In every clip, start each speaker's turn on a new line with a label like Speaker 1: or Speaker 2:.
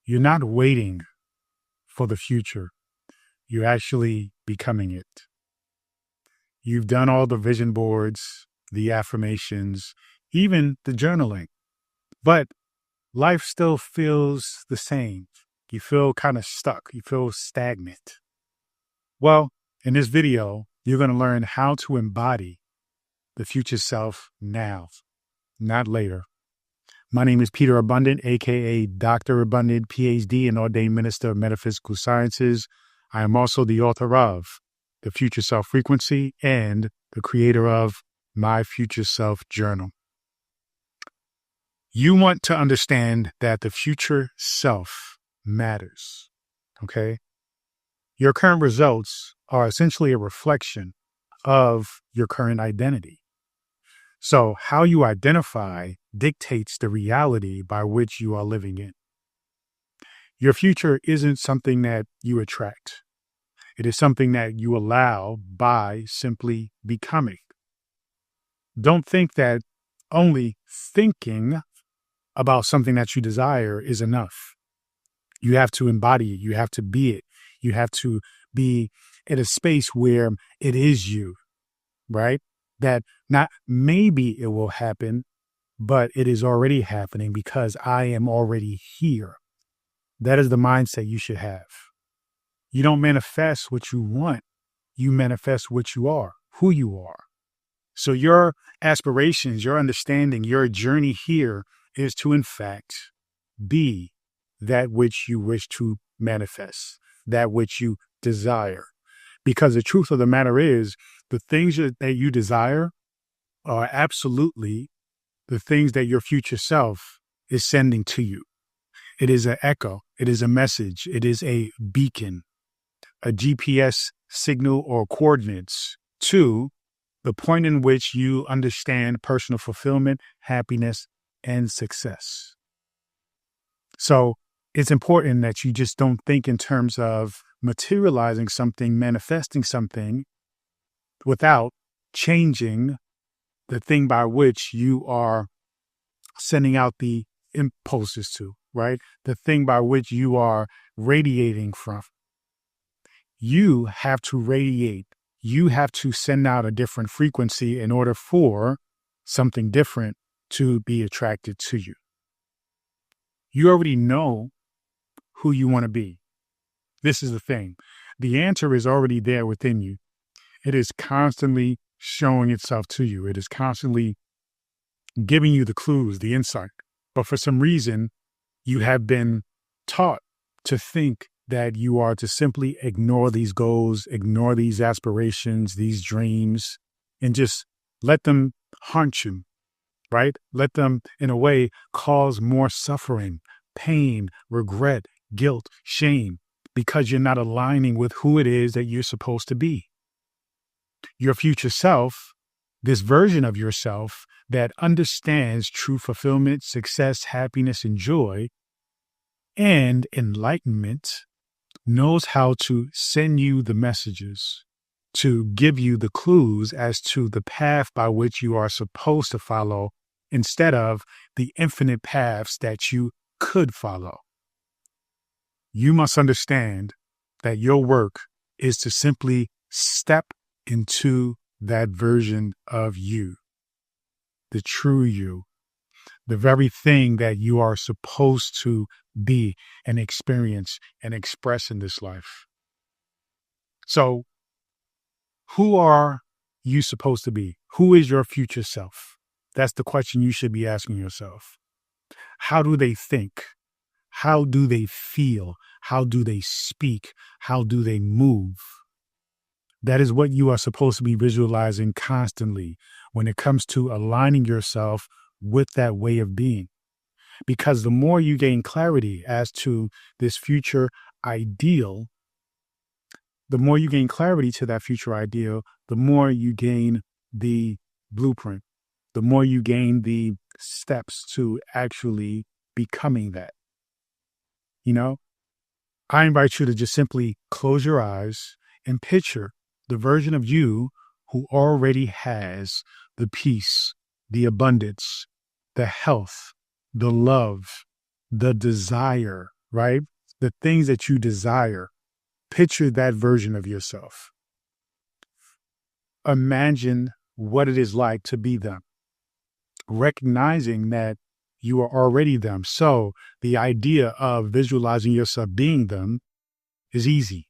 Speaker 1: You're not waiting for the future. You're actually becoming it. You've done all the vision boards, the affirmations, even the journaling, but life still feels the same. You feel kind of stuck. You feel stagnant. Well, in this video, you're going to learn how to embody the future self now, not later. My name is Peter Abundant, aka Dr. Abundant, PhD and ordained minister of metaphysical sciences. I am also the author of The Future Self Frequency and the creator of My Future Self Journal. You want to understand that the future self matters, okay? Your current results are essentially a reflection of your current identity. So how you identify dictates the reality by which you are living in. Your future isn't something that you attract. It is something that you allow by simply becoming. Don't think that only thinking about something that you desire is enough. You have to embody it. You have to be it. You have to be in a space where it is you, right? That not maybe it will happen, but it is already happening because I am already here. That is the mindset you should have. You don't manifest what you want. You manifest what you are, who you are. So your aspirations, your understanding, your journey here is to, in fact, be that which you wish to manifest, that which you desire. Because the truth of the matter is, the things that you desire are absolutely the things that your future self is sending to you. It is an echo. It is a message. It is a beacon, a GPS signal or coordinates to the point in which you understand personal fulfillment, happiness, and success. So it's important that you just don't think in terms of materializing something, manifesting something without changing the thing by which you are sending out the impulses to, right? The thing by which you are radiating from. You have to radiate. You have to send out a different frequency in order for something different to be attracted to you. You already know who you want to be. This is the thing. The answer is already there within you. It is constantly showing itself to you. It is constantly giving you the clues, the insight. But for some reason, you have been taught to think that you are to simply ignore these goals, ignore these aspirations, these dreams, and just let them haunt you, right? Let them, in a way, cause more suffering, pain, regret, guilt, shame, because you're not aligning with who it is that you're supposed to be. Your future self, this version of yourself that understands true fulfillment, success, happiness, and joy, and enlightenment, knows how to send you the messages, to give you the clues as to the path by which you are supposed to follow instead of the infinite paths that you could follow. You must understand that your work is to simply step into that version of you, the true you, the very thing that you are supposed to be and experience and express in this life. So, who are you supposed to be? Who is your future self? That's the question you should be asking yourself. How do they think? How do they feel? How do they speak? How do they move? That is what you are supposed to be visualizing constantly when it comes to aligning yourself with that way of being. Because the more you gain clarity as to this future ideal, the more you gain clarity to that future ideal, the more you gain the blueprint, the more you gain the steps to actually becoming that. You know, I invite you to just simply close your eyes and picture the version of you who already has the peace, the abundance, the health, the love, the desire, right? The things that you desire, picture that version of yourself. Imagine what it is like to be them, recognizing that you are already them. So the idea of visualizing yourself being them is easy,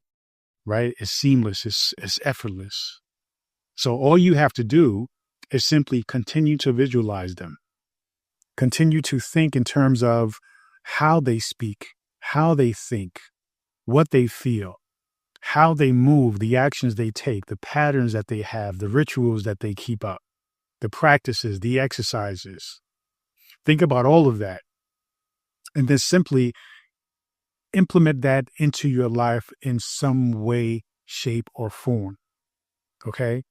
Speaker 1: right? It's seamless, it's effortless. So all you have to do is simply continue to visualize them. Continue to think in terms of how they speak, how they think, what they feel, how they move, the actions they take, the patterns that they have, the rituals that they keep up, the practices, the exercises. Think about all of that. And then simply implement that into your life in some way, shape, or form. Okay?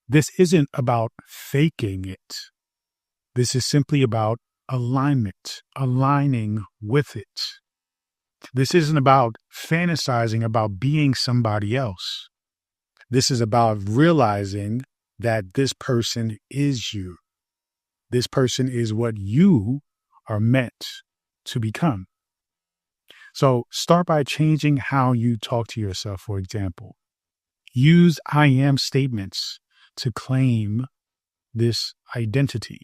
Speaker 1: This isn't about faking it. This is simply about alignment, aligning with it. This isn't about fantasizing about being somebody else. This is about realizing that this person is you. This person is what you are meant to become. So start by changing how you talk to yourself, for example. Use I am statements to claim this identity,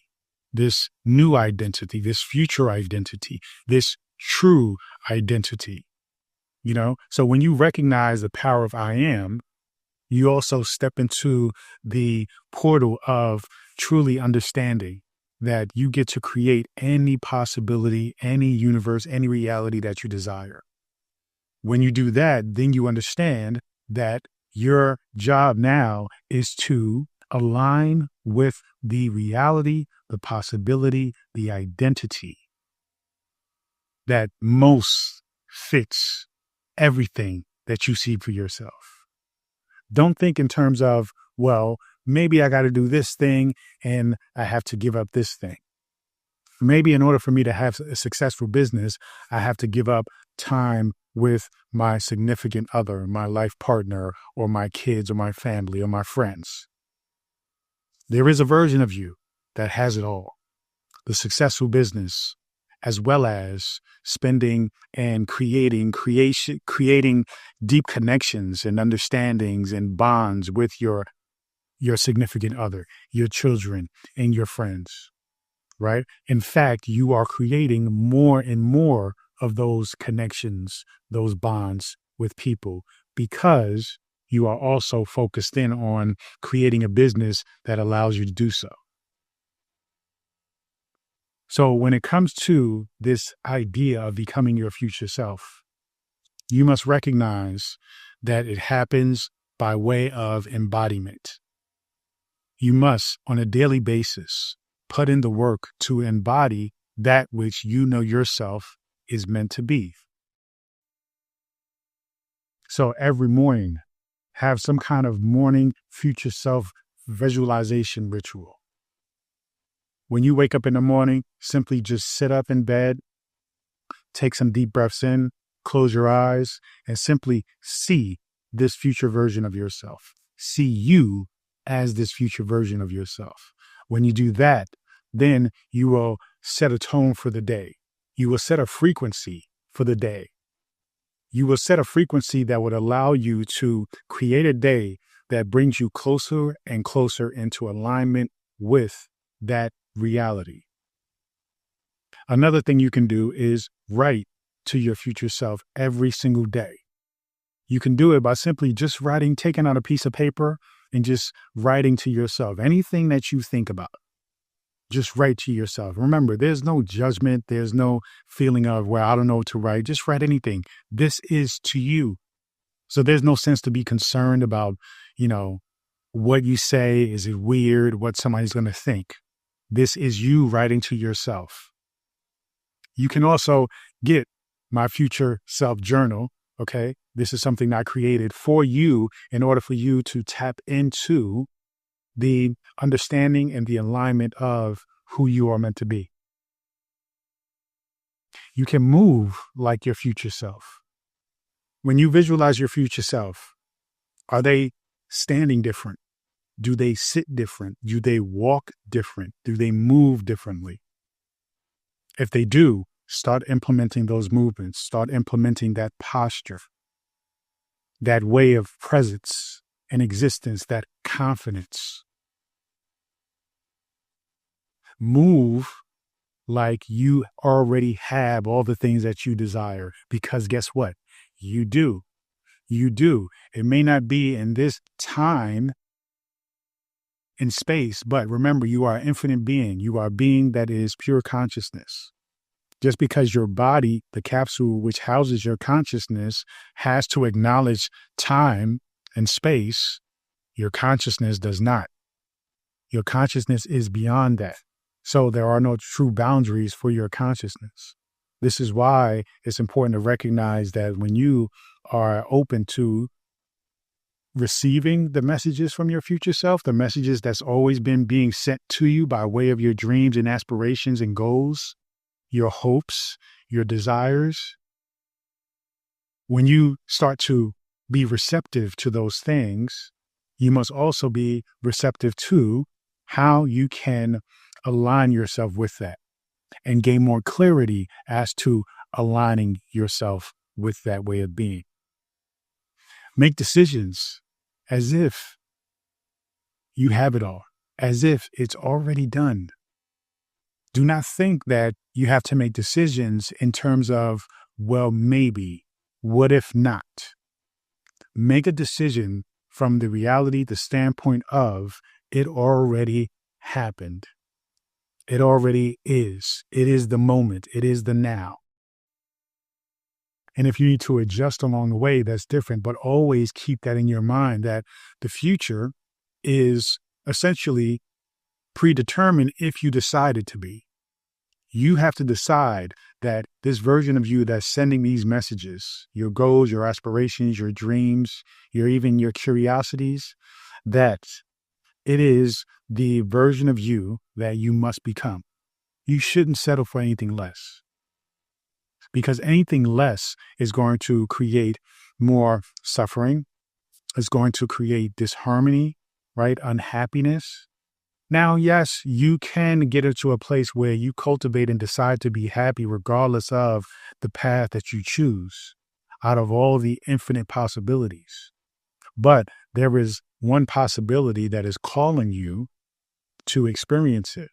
Speaker 1: this new identity, this future identity, this true identity. So when you recognize the power of I am, you also step into the portal of truly understanding that you get to create any possibility, any universe, any reality that you desire. When you do that, then you understand that your job now is to align with the reality, the possibility, the identity that most fits everything that you see for yourself. Don't think in terms of, well, maybe I got to do this thing and I have to give up this thing. Maybe in order for me to have a successful business, I have to give up time with my significant other, my life partner, or my kids, or my family, or my friends. There is a version of you that has it all. The successful business, as well as spending and creating deep connections and understandings and bonds with your significant other, your children, and your friends, right? In fact, you are creating more and more of those connections, those bonds with people, because you are also focused in on creating a business that allows you to do so. So when it comes to this idea of becoming your future self, you must recognize that it happens by way of embodiment. You must, on a daily basis, put in the work to embody that which you know yourself is meant to be. So every morning, have some kind of morning future self visualization ritual. When you wake up in the morning, simply just sit up in bed, take some deep breaths in, close your eyes, and simply see this future version of yourself. See you as this future version of yourself. When you do that, then you will set a tone for the day. You will set a frequency for the day. You will set a frequency that would allow you to create a day that brings you closer and closer into alignment with that reality. Another thing you can do is write to your future self every single day. You can do it by simply just taking out a piece of paper and just writing to yourself. Anything that you think about, just write to yourself. Remember, there's no judgment. There's no feeling of, well, I don't know what to write. Just write anything. This is to you. So there's no sense to be concerned about, what you say. Is it weird? What somebody's going to think? This is you writing to yourself. You can also get my future self journal. Okay. This is something I created for you in order for you to tap into the understanding and the alignment of who you are meant to be. You can move like your future self. When you visualize your future self, are they standing different? Do they sit different? Do they walk different? Do they move differently? If they do, Start implementing those movements. Start implementing that posture, that way of presence and existence, that confidence. Move like you already have all the things that you desire, because guess what? You do. You do. It may not be in this time and space, but remember, you are an infinite being. You are a being that is pure consciousness. Just because your body, the capsule which houses your consciousness, has to acknowledge time and space, your consciousness does not. Your consciousness is beyond that. So there are no true boundaries for your consciousness. This is why it's important to recognize that when you are open to receiving the messages from your future self, the messages that's always been being sent to you by way of your dreams and aspirations and goals, your hopes, your desires, when you start to be receptive to those things, you must also be receptive to how you can align yourself with that and gain more clarity as to aligning yourself with that way of being. Make decisions as if you have it all, as if it's already done. Do not think that you have to make decisions in terms of, well, maybe, what if not? Make a decision from the reality, the standpoint of it already happened. It already is. It is the moment. It is the now. And if you need to adjust along the way, that's different. But always keep that in your mind that the future is essentially predetermined if you decide it to be. You have to decide that this version of you that's sending these messages, your goals, your aspirations, your dreams, even your curiosities, that it is the version of you that you must become. You shouldn't settle for anything less, because anything less is going to create more suffering. It's going to create disharmony, right? Unhappiness. Now, yes, you can get into a place where you cultivate and decide to be happy regardless of the path that you choose out of all the infinite possibilities. But there is one possibility that is calling you to experience it.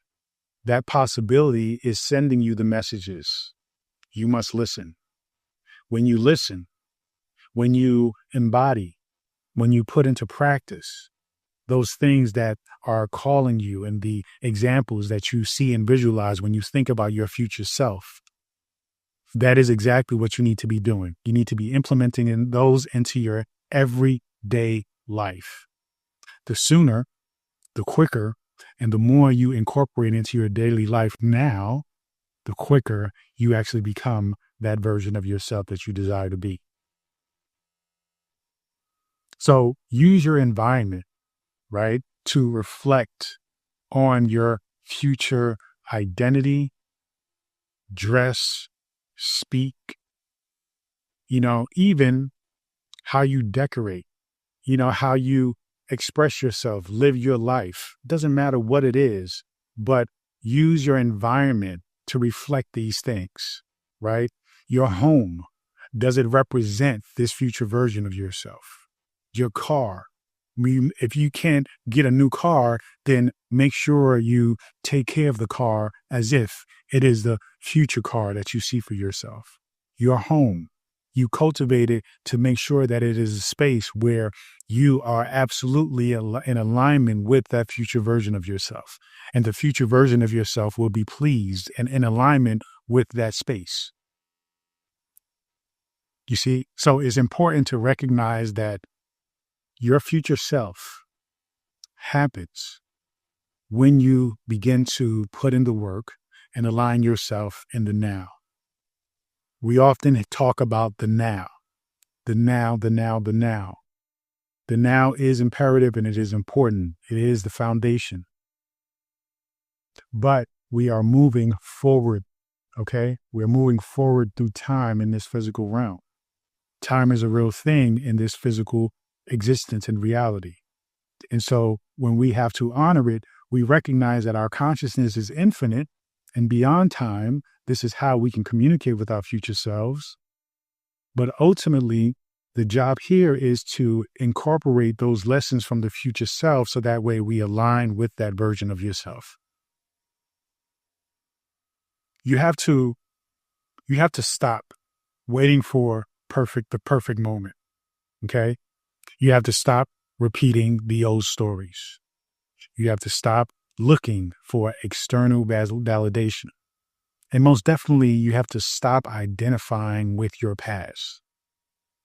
Speaker 1: That possibility is sending you the messages. You must listen. When you listen, when you embody, when you put into practice those things that are calling you and the examples that you see and visualize when you think about your future self, that is exactly what you need to be doing. You need to be implementing those into your everyday life. The sooner, the quicker, and the more you incorporate into your daily life now, the quicker you actually become that version of yourself that you desire to be. So use your environment, right, to reflect on your future identity, dress, speak, even how you decorate, how you express yourself, live your life. Doesn't matter what it is, but use your environment to reflect these things, right? Your home, does it represent this future version of yourself? Your car. If you can't get a new car, then make sure you take care of the car as if it is the future car that you see for yourself. Your home, you cultivate it to make sure that it is a space where you are absolutely in alignment with that future version of yourself. And the future version of yourself will be pleased and in alignment with that space. You see, so it's important to recognize that your future self happens when you begin to put in the work and align yourself in the now. We often talk about the now, the now, the now, the now. The now is imperative and it is important. It is the foundation. But we are moving forward, okay? We're moving forward through time in this physical realm. Time is a real thing in this physical existence and reality. And so when we have to honor it, we recognize that our consciousness is infinite And beyond time, this is how we can communicate with our future selves. But ultimately, the job here is to incorporate those lessons from the future self so that way we align with that version of yourself. You have to stop waiting for the perfect moment. Okay? You have to stop repeating the old stories. You have to stop looking for external validation. And most definitely, you have to stop identifying with your past.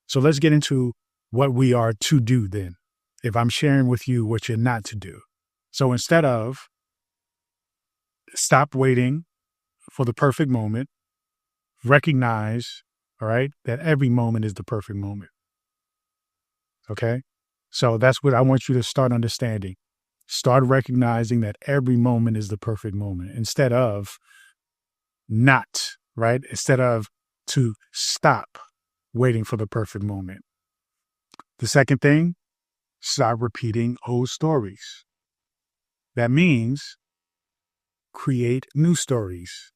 Speaker 1: So let's get into what we are to do then, if I'm sharing with you what you're not to do. So instead of stop waiting for the perfect moment, recognize, all right, that every moment is the perfect moment. Okay? So that's what I want you to start understanding. Start recognizing that every moment is the perfect moment instead of not, right? Instead of to stop waiting for the perfect moment. The second thing, stop repeating old stories. That means create new stories,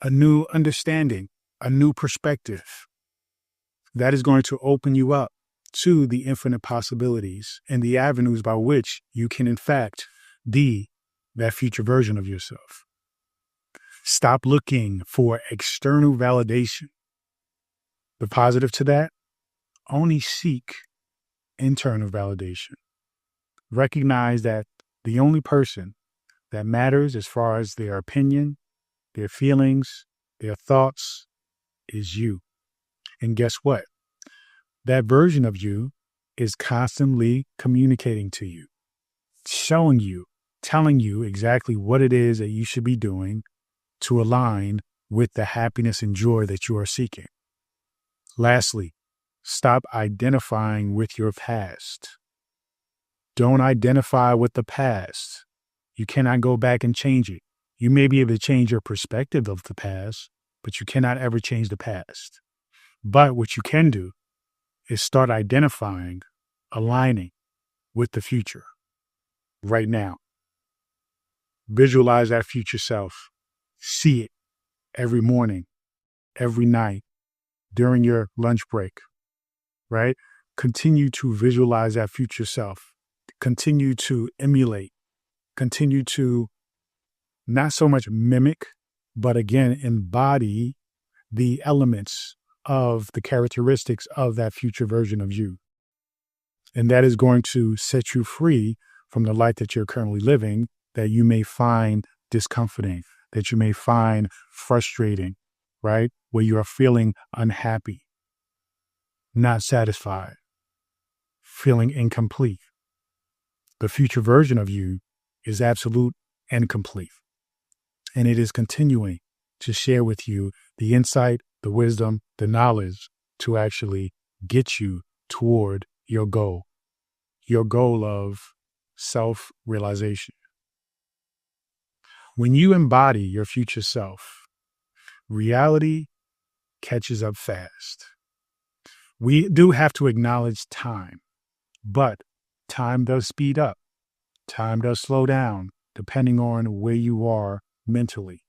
Speaker 1: a new understanding, a new perspective. That is going to open you up to the infinite possibilities and the avenues by which you can, in fact, be that future version of yourself. Stop looking for external validation. The positive to that, only seek internal validation. Recognize that the only person that matters as far as their opinion, their feelings, their thoughts is you. And guess what? That version of you is constantly communicating to you, showing you, telling you exactly what it is that you should be doing to align with the happiness and joy that you are seeking. Lastly, stop identifying with your past. Don't identify with the past. You cannot go back and change it. You may be able to change your perspective of the past, but you cannot ever change the past. But what you can do is start identifying, aligning with the future right now. Visualize that future self. See it every morning, every night, during your lunch break, right? Continue to visualize that future self. Continue to emulate. Continue to not so much mimic, but again, embody the elements of the characteristics of that future version of you. And that is going to set you free from the life that you're currently living, that you may find discomforting, that you may find frustrating, right? Where you are feeling unhappy, not satisfied, feeling incomplete. The future version of you is absolute and complete. And it is continuing to share with you the insight, the wisdom, the knowledge to actually get you toward your goal of self-realization. When you embody your future self, reality catches up fast. We do have to acknowledge time, but time does speed up. Time does slow down, depending on where you are mentally,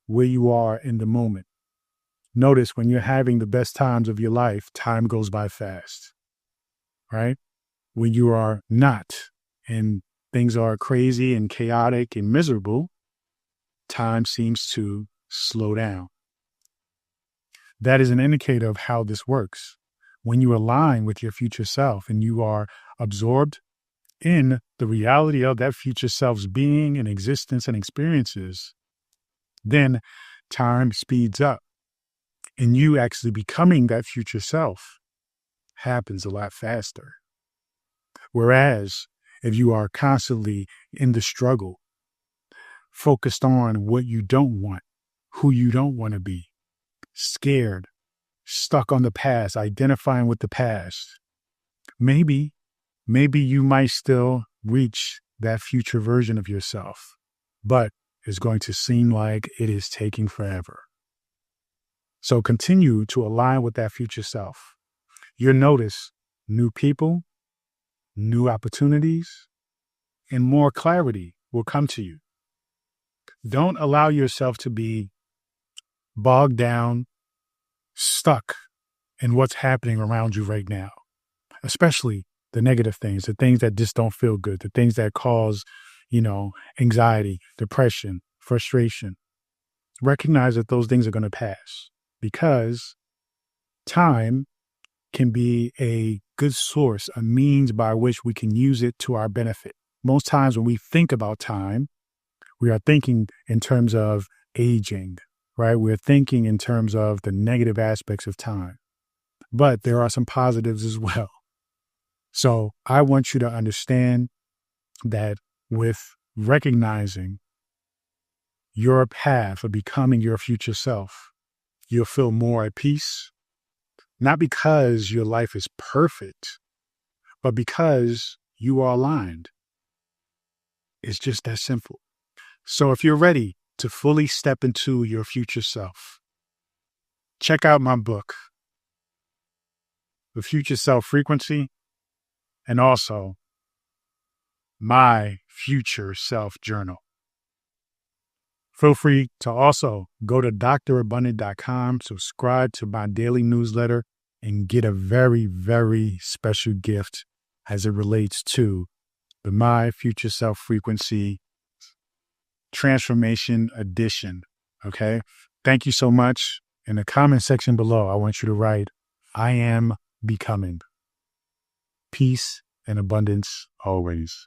Speaker 1: where you are in the moment. Notice when you're having the best times of your life, time goes by fast, right? When you are not and things are crazy and chaotic and miserable, time seems to slow down. That is an indicator of how this works. When you align with your future self and you are absorbed in the reality of that future self's being and existence and experiences, then time speeds up. And you actually becoming that future self happens a lot faster. Whereas if you are constantly in the struggle, focused on what you don't want, who you don't want to be, scared, stuck on the past, identifying with the past, maybe you might still reach that future version of yourself, but it's going to seem like it is taking forever. So continue to align with that future self. You'll notice new people, new opportunities, and more clarity will come to you. Don't allow yourself to be bogged down, stuck in what's happening around you right now, especially the negative things, the things that just don't feel good, the things that cause, anxiety, depression, frustration. Recognize that those things are going to pass because time can be a good source, a means by which we can use it to our benefit. Most times when we think about time, we are thinking in terms of aging, right? We're thinking in terms of the negative aspects of time, but there are some positives as well. So I want you to understand that with recognizing your path of becoming your future self, you'll feel more at peace, not because your life is perfect, but because you are aligned. It's just that simple. So if you're ready to fully step into your future self, check out my book, The Future Self Frequency, and also my Future Self Journal. Feel free to also go to drabundant.com, subscribe to my daily newsletter, and get a very, very special gift as it relates to the My Future Self Frequency Transformation Edition. Okay. Thank you so much. In the comment section below, I want you to write, I am becoming. Peace and abundance always.